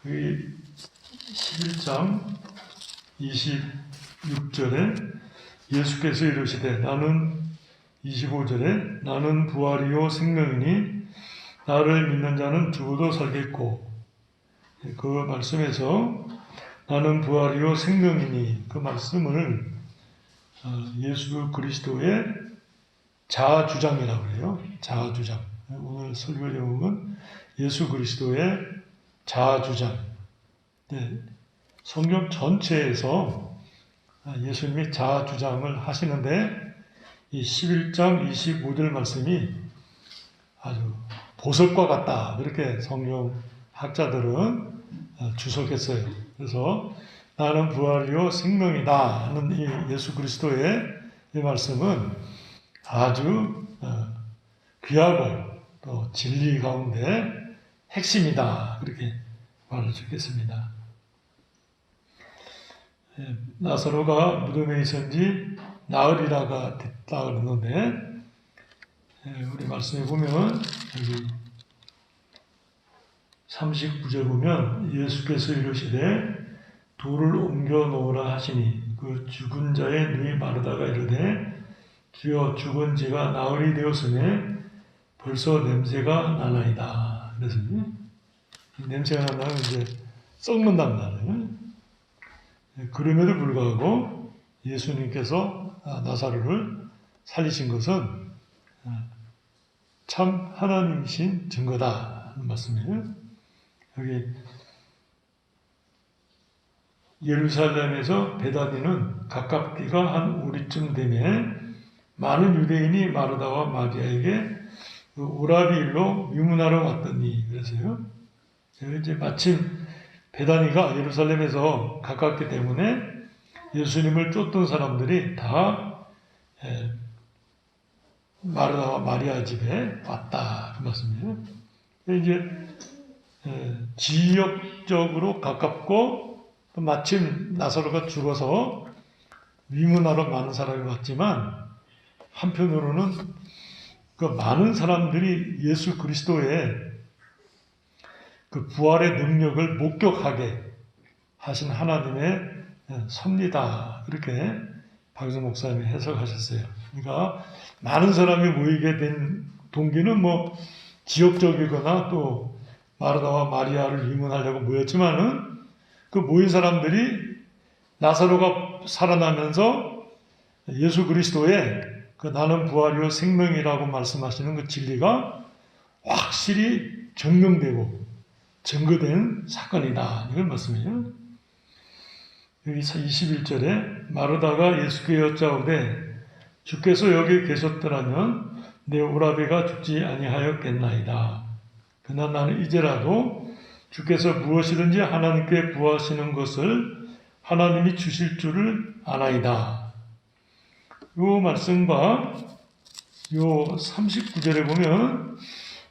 그 11장 26절에 예수께서 이르시되 25절에 나는 부활이요 생명이니 나를 믿는 자는 죽어도 살겠고, 그 말씀에서 나는 부활이요 생명이니, 그 말씀을 예수 그리스도의 자아주장이라고 해요. 자아주장. 오늘 설교 제목은 예수 그리스도의 자아주장. 네, 성경 전체에서 예수님이 자아주장을 하시는데 이 11장 25절 말씀이 아주 보석과 같다, 그렇게 성경 학자들은 주석했어요. 그래서 나는 부활이요 생명이다 하는 이 예수 그리스도의 이 말씀은 아주 귀하고 또 진리 가운데 핵심이다, 그렇게 말을 주겠습니다. 나사로가 무덤에 있었는지 나흘이라가 됐다 그러는데, 우리 말씀에 보면 여기 39절 보면 예수께서 이르시되 돌을 옮겨 놓으라 하시니 그 죽은 자의 눈이 마르다가 이르되 주여 죽은 지가 나흘이 되었으니 벌써 냄새가 나나이다. 그래서 냄새가 나면 이제 썩는단 말이에요. 그럼에도 불구하고 예수님께서 나사로를 살리신 것은 참 하나님이신 증거다 하는 말씀이에요. 여기 예루살렘에서 베다니는 가깝기가 한 우리쯤 되매 많은 유대인이 마르다와 마리아에게 그 오라비일로 유문하러 왔더니, 그래서요. 이제 마침 베다니가 예루살렘에서 가깝기 때문에 예수님을 쫓던 사람들이 다 마르다와 마리아 집에 왔다, 그 말씀이에요. 이제 지역적으로 가깝고 또 마침 나사로가 죽어서 위문하러 많은 사람이 왔지만, 한편으로는 그 많은 사람들이 예수 그리스도의 그 부활의 능력을 목격하게 하신 하나님의 섭리다, 그렇게 박수 목사님이 해석하셨어요. 그러니까 많은 사람이 모이게 된 동기는 뭐 지역적이거나 또 마르다와 마리아를 위문하려고 모였지만은, 그 모인 사람들이 나사로가 살아나면서 예수 그리스도의 그 나는 부활이요 생명이라고 말씀하시는 그 진리가 확실히 증명되고 증거된 사건이다, 이걸 말씀해요. 여기 21절에 마르다가 예수께 여짜오되 주께서 여기 계셨더라면 내 오라비가 죽지 아니하였겠나이다. 그러나 나는 이제라도 주께서 무엇이든지 하나님께 구하시는 것을 하나님이 주실 줄을 아나이다. 이 말씀과 이 39절에 보면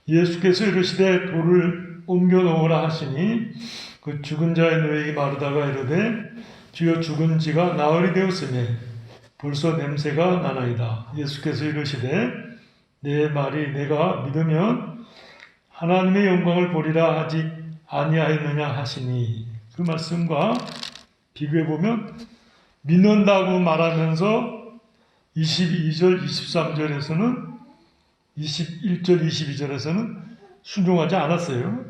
예수께서 이르시되 돌을 옮겨 놓으라 하시니 그 죽은 자의 노예에게 마르다가 이르되 주여 죽은 지가 나흘이 되었으니 벌써 냄새가 나나이다. 예수께서 이르시되 내 말이 내가 믿으면 하나님의 영광을 보리라 하지 아니하였느냐 하시니, 그 말씀과 비교해 보면 믿는다고 말하면서 22절, 23절에서는 21절, 22절에서는 순종하지 않았어요.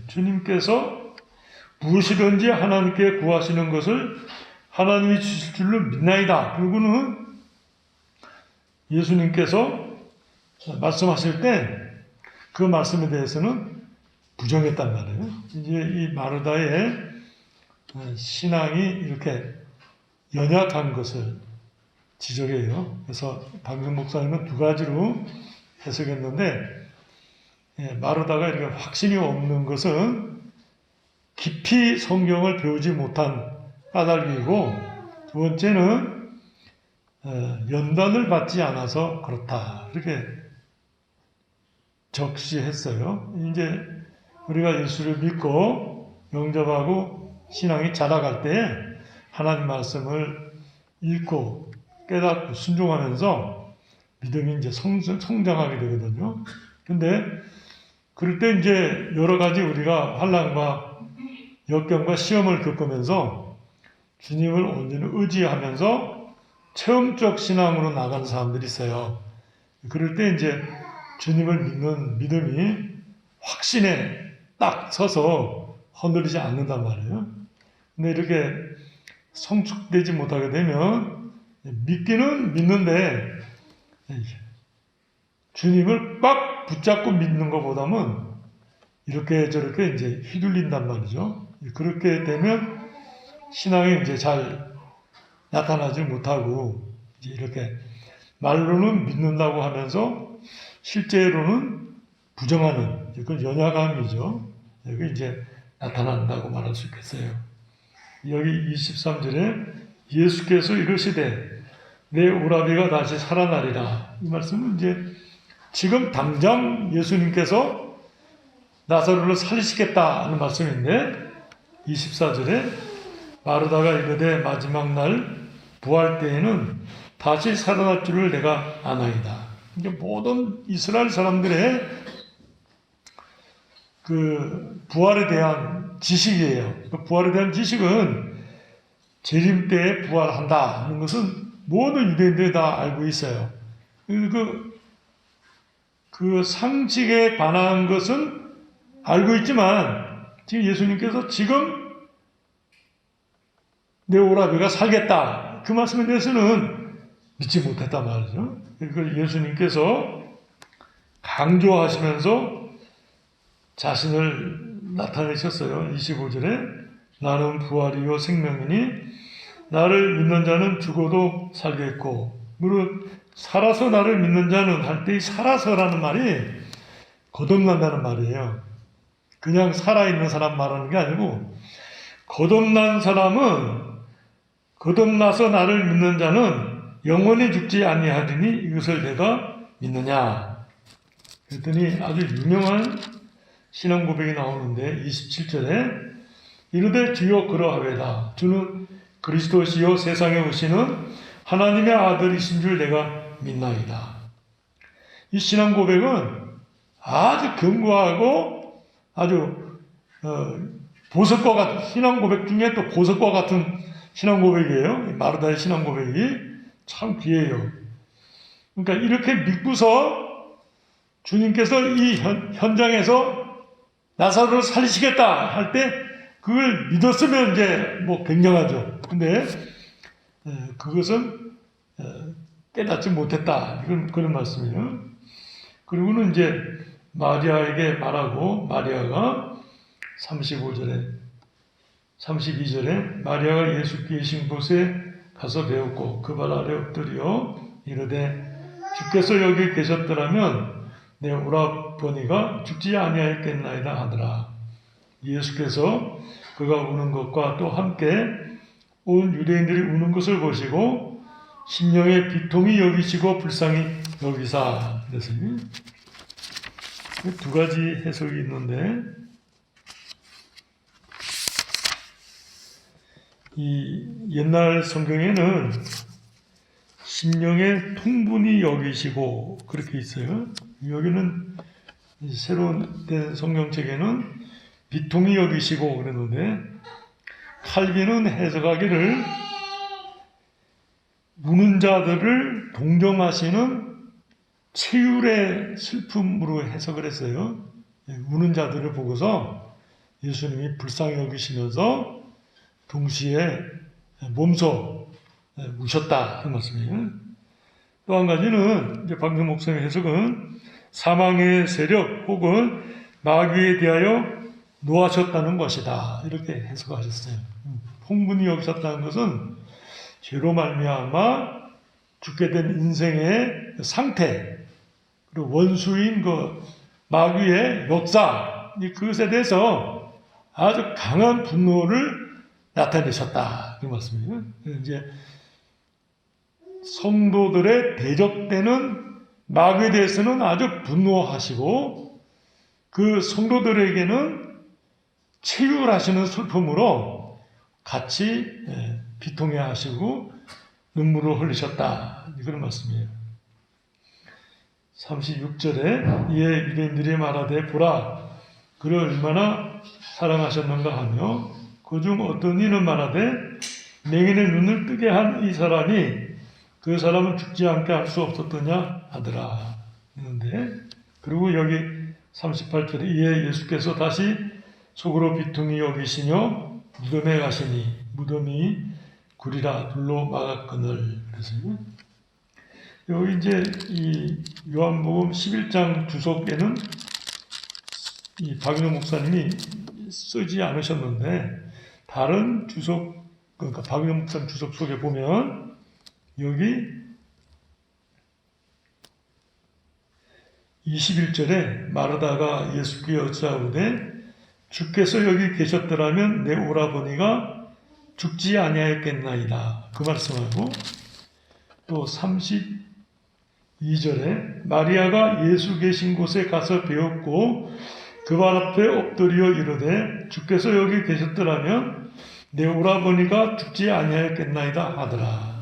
주님께서 무엇이든지 하나님께 구하시는 것을 하나님이 주실 줄로 믿나이다. 그리고는 예수님께서 말씀하실 때 그 말씀에 대해서는 부정했단 말이에요. 이제 이 마르다의 신앙이 이렇게 연약한 것을 지적해요. 그래서 박명 목사님은 두 가지로 해석했는데, 마르다가 이렇게 확신이 없는 것은 깊이 성경을 배우지 못한 까닭이고, 두 번째는 연단을 받지 않아서 그렇다, 이렇게 적시했어요. 이제 우리가 예수를 믿고 영접하고 신앙이 자라갈 때 하나님 말씀을 읽고 깨닫고 순종하면서 믿음이 이제 성장하게 되거든요. 근데 그럴 때 이제 여러 가지 우리가 환난과 역경과 시험을 겪으면서 주님을 온전히 의지하면서 체험적 신앙으로 나가는 사람들이 있어요. 그럴 때 이제 주님을 믿는 믿음이 확신에 딱 서서 흔들리지 않는단 말이에요. 근데 이렇게 성숙되지 못하게 되면 믿기는 믿는데 주님을 꽉 붙잡고 믿는 것보다는 이렇게 저렇게 이제 휘둘린단 말이죠. 그렇게 되면 신앙이 이제 잘 나타나지 못하고 이제 이렇게 말로는 믿는다고 하면서 실제로는 부정하는 그건 연약함이죠. 여기 이제 나타난다고 말할 수 있겠어요. 여기 23절에 예수께서 이르시되 내 오라비가 다시 살아나리라. 이 말씀은 이제 지금 당장 예수님께서 나사로를 살리시겠다는 말씀인데 24절에 마르다가 이르되 마지막 날 부활 때에는 다시 살아날 줄을 내가 아나이다. 이게 모든 이스라엘 사람들의 그 부활에 대한 지식이에요. 그 부활에 대한 지식은 재림 때에 부활한다는 것은 모든 유대인들이 다 알고 있어요. 그 상식에 관한 것은 알고 있지만 지금 예수님께서 지금 내 오라비가 살겠다. 그 말씀에 대해서는 믿지 못했단 말이죠. 그걸 예수님께서 강조하시면서 자신을 나타내셨어요. 25절에 나는 부활이요 생명이니 나를 믿는 자는 죽어도 살겠고 무릇 살아서 나를 믿는 자는 할 때 이 살아서라는 말이 거듭난다는 말이에요. 그냥 살아있는 사람 말하는 게 아니고 거듭난 사람은 거듭나서 나를 믿는 자는 영원히 죽지 아니하리니 이것을 내가 믿느냐. 그랬더니 아주 유명한 신앙 고백이 나오는데 27절에 이르되 주여 그러하외다. 주는 그리스도시요 세상에 오시는 하나님의 아들이신 줄 내가 믿나이다. 이 신앙 고백은 아주 견고하고 아주 보석과 같은 신앙 고백 중에 또 보석과 같은 신앙 고백이에요. 마르다의 신앙 고백이 참 귀해요. 그러니까 이렇게 믿고서 주님께서 이 현장에서 나사로를 살리시겠다 할 때 그걸 믿었으면 이제 뭐 굉장하죠. 근데 그것은 깨닫지 못했다. 이건 그런 말씀이에요. 그리고는 이제 마리아에게 말하고 마리아가 32절에 마리아가 예수 계신 곳에 가서 배웠고 그 발 아래 엎드려 이르되 주께서 여기 계셨더라면 내 오라버니가 죽지 아니하였겠나이다 하더라. 예수께서 그가 우는 것과 또 함께 온 유대인들이 우는 것을 보시고 심령의 비통이 여기시고 불쌍히 여기사. 그래서 두 가지 해석이 있는데 이 옛날 성경에는 심령의 통분이 여기시고 그렇게 있어요. 여기는 새로운 된 성경책에는 비통이 여기시고 그랬는데 칼빈은 해석하기를 우는 자들을 동정하시는 체휼의 슬픔으로 해석을 했어요. 우는 자들을 보고서 예수님이 불쌍히 여기시면서 동시에 몸소 우셨다 그 말씀이에요. 또 한 가지는 이제 방금 목사님 해석은 사망의 세력 혹은 마귀에 대하여 노하셨다는 것이다 이렇게 해석하셨어요. 통분이 여기셨다는 것은 죄로 말미암아 죽게 된 인생의 상태 그리고 원수인 그 마귀의 역사 그것에 대해서 아주 강한 분노를 나타내셨다 그 말씀이에요. 이제 성도들의 대적되는 마귀에 대해서는 아주 분노하시고 그 성도들에게는 체휼하시는 슬픔으로 같이 비통해 하시고 눈물을 흘리셨다 그런 말씀이에요. 36절에 이에 유대인들이 말하되 보라 그를 얼마나 사랑하셨는가 하며 그중 어떤 이는 말하되 맹인의 눈을 뜨게 한 이 사람이 그 사람은 죽지 않게 할 수 없었더냐 하더라. 그런데 그리고 여기 38절에 이에 예수께서 다시 속으로 비통히 여기시며 무덤에 가시니 무덤이 굴이라 둘로 막았거늘. 그래서 여기 이제 이 요한복음 11장 주석에는 이 박윤호 목사님이 쓰지 않으셨는데 다른 주석 그러니까 박윤호 목사님 주석 속에 보면 여기 21절에 마르다가 여쭈게 여짜오되 주께서 여기 계셨더라면 내 오라버니가 죽지 아니하였겠나이다. 그 말씀하고 또 32절에 마리아가 예수 계신 곳에 가서 배웠고 그 발 앞에 엎드려 이르되 주께서 여기 계셨더라면 내 오라버니가 죽지 아니하였겠나이다 하더라.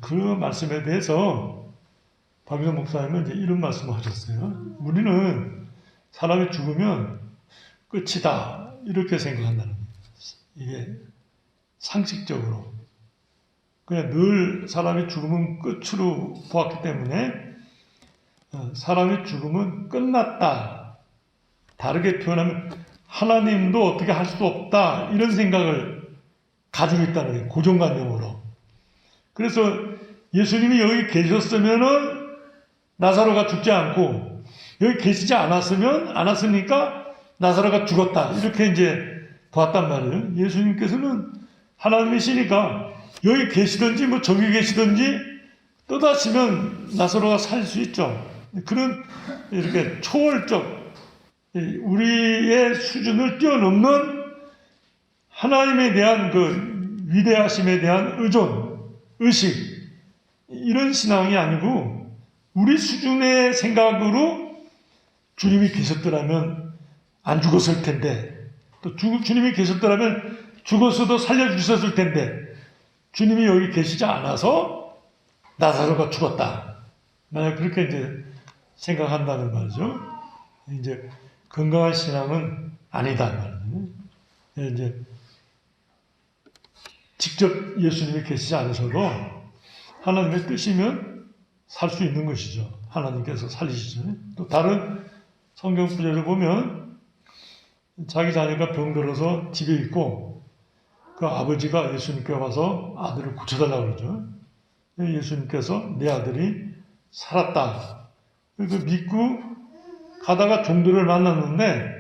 그 말씀에 대해서 박윤호 목사님은 이제 이런 말씀을 하셨어요. 우리는 사람이 죽으면 끝이다 이렇게 생각한다는 거예요. 이게 상식적으로 그냥 늘 사람이 죽으면 끝으로 보았기 때문에 사람이 죽으면 끝났다. 다르게 표현하면 하나님도 어떻게 할 수 없다 이런 생각을 가지고 있다는 거예요. 고정관념으로. 그래서 예수님이 여기 계셨으면은 나사로가 죽지 않고 여기 계시지 않았으니까 나사로가 죽었다. 이렇게 이제 봤단 말이에요. 예수님께서는 하나님이시니까 여기 계시든지 뭐 저기 계시든지 떠다시면 나사로가 살 수 있죠. 그런 이렇게 초월적 우리의 수준을 뛰어넘는 하나님에 대한 그 위대하심에 대한 의식 이런 신앙이 아니고 우리 수준의 생각으로 주님이 계셨더라면 안 죽었을 텐데 또 주님이 계셨더라면 죽었어도 살려주셨을 텐데 주님이 여기 계시지 않아서 나사로가 죽었다. 만약 그렇게 이제 생각한다는 말이죠. 이제 건강한 신앙은 아니다 말이에요. 이제 직접 예수님이 계시지 않으셔도 하나님의 뜻이면 살 수 있는 것이죠. 하나님께서 살리시죠. 또 다른 성경 구절을 보면 자기 자녀가 병들어서 집에 있고 그 아버지가 예수님께 와서 아들을 고쳐달라고 그러죠. 예수님께서 내 아들이 살았다. 그 믿고 가다가 종들을 만났는데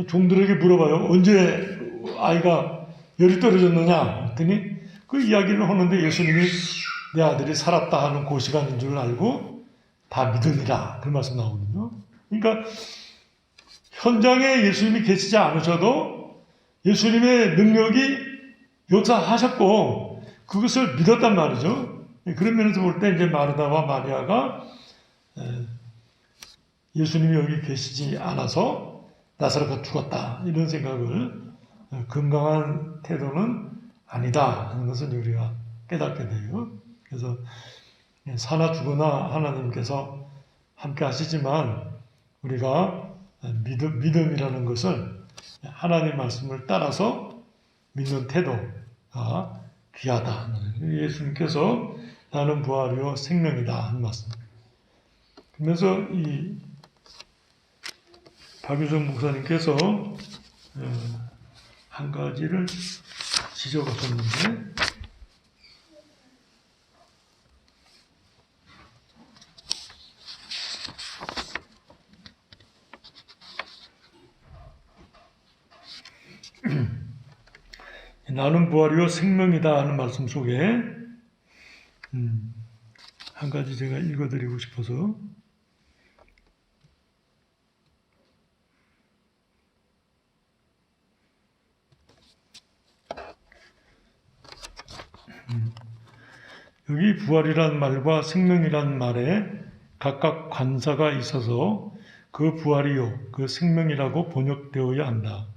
종들에게 물어봐요. 언제 아이가 열이 떨어졌느냐 했더니 그 이야기를 하는데 예수님이 내 아들이 살았다 하는 그 시간인 줄 알고 다 믿으니라. 그 말씀 나오거든요. 그러니까 현장에 예수님이 계시지 않으셔도 예수님의 능력이 역사하셨고 그것을 믿었단 말이죠. 그런 면에서 볼 때 이제 마르다와 마리아가 예수님이 여기 계시지 않아서 나사로가 죽었다 이런 생각을 건강한 태도는 아니다 하는 것을 우리가 깨닫게 돼요. 그래서 사나 죽으나 하나님께서 함께 하시지만 우리가 믿음이라는 것을 하나님 말씀을 따라서 믿는 태도가 귀하다. 예수님께서 나는 부활이요 생명이다 하는 말씀. 그러면서 이 박유정 목사님께서 한 가지를 지적하셨는데 나는 부활이요 생명이다 하는 말씀 속에 한 가지 제가 읽어드리고 싶어서 여기 부활이란 말과 생명이란 말에 각각 관사가 있어서 그 부활이요 그 생명이라고 번역되어야 한다.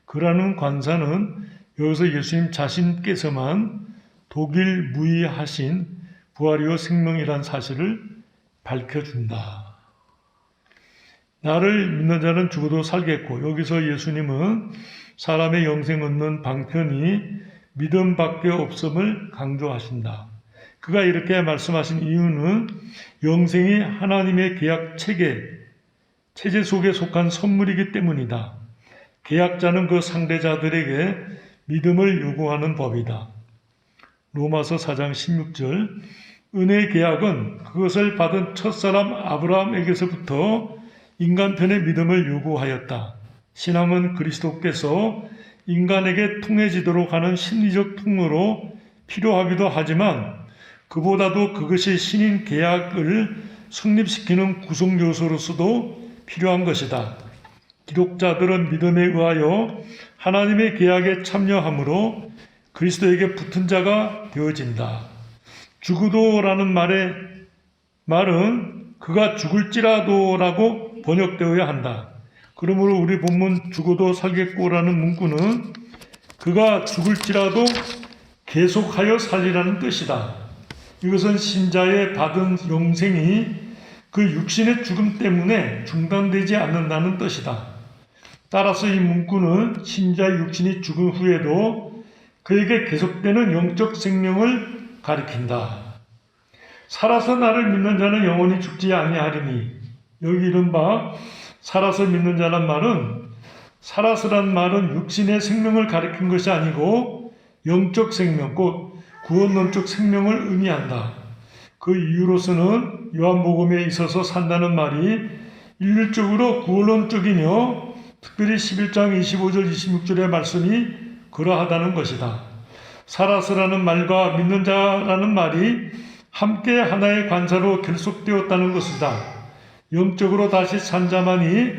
그라는 관사는 여기서 예수님 자신께서만 독일무이하신 부활이요 생명이란 사실을 밝혀준다. 나를 믿는 자는 죽어도 살겠고, 여기서 예수님은 사람의 영생 얻는 방편이 믿음밖에 없음을 강조하신다. 그가 이렇게 말씀하신 이유는 영생이 하나님의 계약 체제 속에 속한 선물이기 때문이다. 계약자는 그 상대자들에게 믿음을 요구하는 법이다. 로마서 4장 16절, 은혜의 계약은 그것을 받은 첫사람 아브라함에게서부터 인간편의 믿음을 요구하였다. 신앙은 그리스도께서 인간에게 통해지도록 하는 심리적 통로로 필요하기도 하지만 그보다도 그것이 신인 계약을 성립시키는 구성 요소로서도 필요한 것이다. 기독자들은 믿음에 의하여 하나님의 계약에 참여함으로 그리스도에게 붙은 자가 되어진다. 죽으도라는 말은 그가 죽을지라도라고 번역되어야 한다. 그러므로 우리 본문 죽어도 살겠고라는 문구는 그가 죽을지라도 계속하여 살리라는 뜻이다. 이것은 신자의 받은 영생이 그 육신의 죽음 때문에 중단되지 않는다는 뜻이다. 따라서 이 문구는 신자의 육신이 죽은 후에도 그에게 계속되는 영적 생명을 가리킨다. 살아서 나를 믿는 자는 영원히 죽지 아니하리니, 여기 이른바 살아서 믿는 자란 말은, 살아서란 말은 육신의 생명을 가리킨 것이 아니고 영적 생명, 곧 구원론적 생명을 의미한다. 그 이유로서는 요한복음에 있어서 산다는 말이 일률적으로 구원론적이며 특별히 11장 25절 26절의 말씀이 그러하다는 것이다. 살아서라는 말과 믿는 자라는 말이 함께 하나의 관사로 결속되었다는 것이다. 영적으로 다시 산 자만이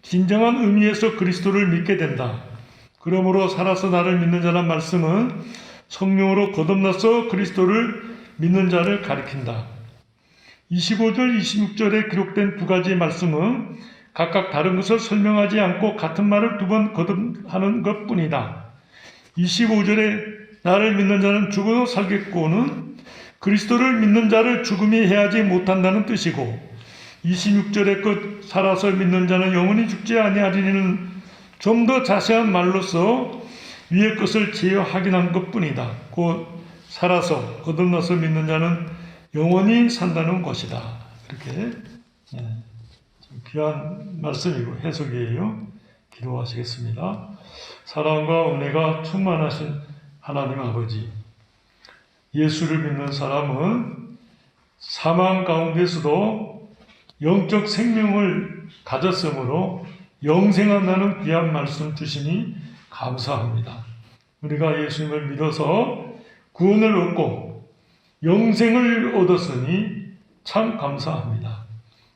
진정한 의미에서 그리스도를 믿게 된다. 그러므로 살아서 나를 믿는 자란 말씀은 성령으로 거듭나서 그리스도를 믿는 자를 가리킨다. 25절, 26절에 기록된 두 가지 말씀은 각각 다른 것을 설명하지 않고 같은 말을 두 번 거듭하는 것뿐이다. 25절에 나를 믿는 자는 죽어도 살겠고는 그리스도를 믿는 자를 죽음이 해하지 못한다는 뜻이고, 26절의 끝 살아서 믿는 자는 영원히 죽지 아니하리는 좀 더 자세한 말로서 위의 것을 제어 확인한 것뿐이다. 곧 살아서 거듭나서 믿는 자는 영원히 산다는 것이다. 이렇게 귀한 말씀이고 해석이에요. 기도하시겠습니다. 사랑과 은혜가 충만하신 하나님 아버지, 예수를 믿는 사람은 사망 가운데서도 영적 생명을 가졌으므로 영생한다는 귀한 말씀 주시니 감사합니다. 우리가 예수님을 믿어서 구원을 얻고 영생을 얻었으니 참 감사합니다.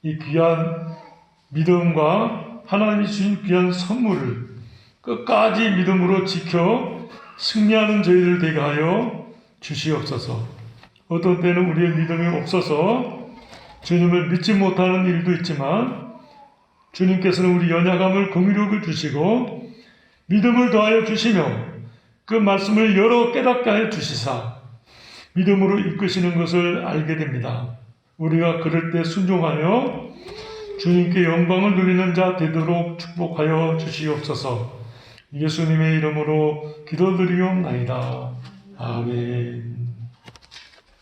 이 귀한 믿음과 하나님이 주신 귀한 선물을 끝까지 믿음으로 지켜 승리하는 저희들 되게 하여 주시옵소서. 어떤 때는 우리의 믿음이 없어서 주님을 믿지 못하는 일도 있지만 주님께서는 우리 연약함을 긍휼히 주시고 믿음을 더하여 주시며 그 말씀을 여러 깨닫게 하여 주시사 믿음으로 이끄시는 것을 알게 됩니다. 우리가 그럴 때 순종하여 주님께 영광을 누리는 자 되도록 축복하여 주시옵소서. 예수님의 이름으로 기도드리옵나이다. 아멘.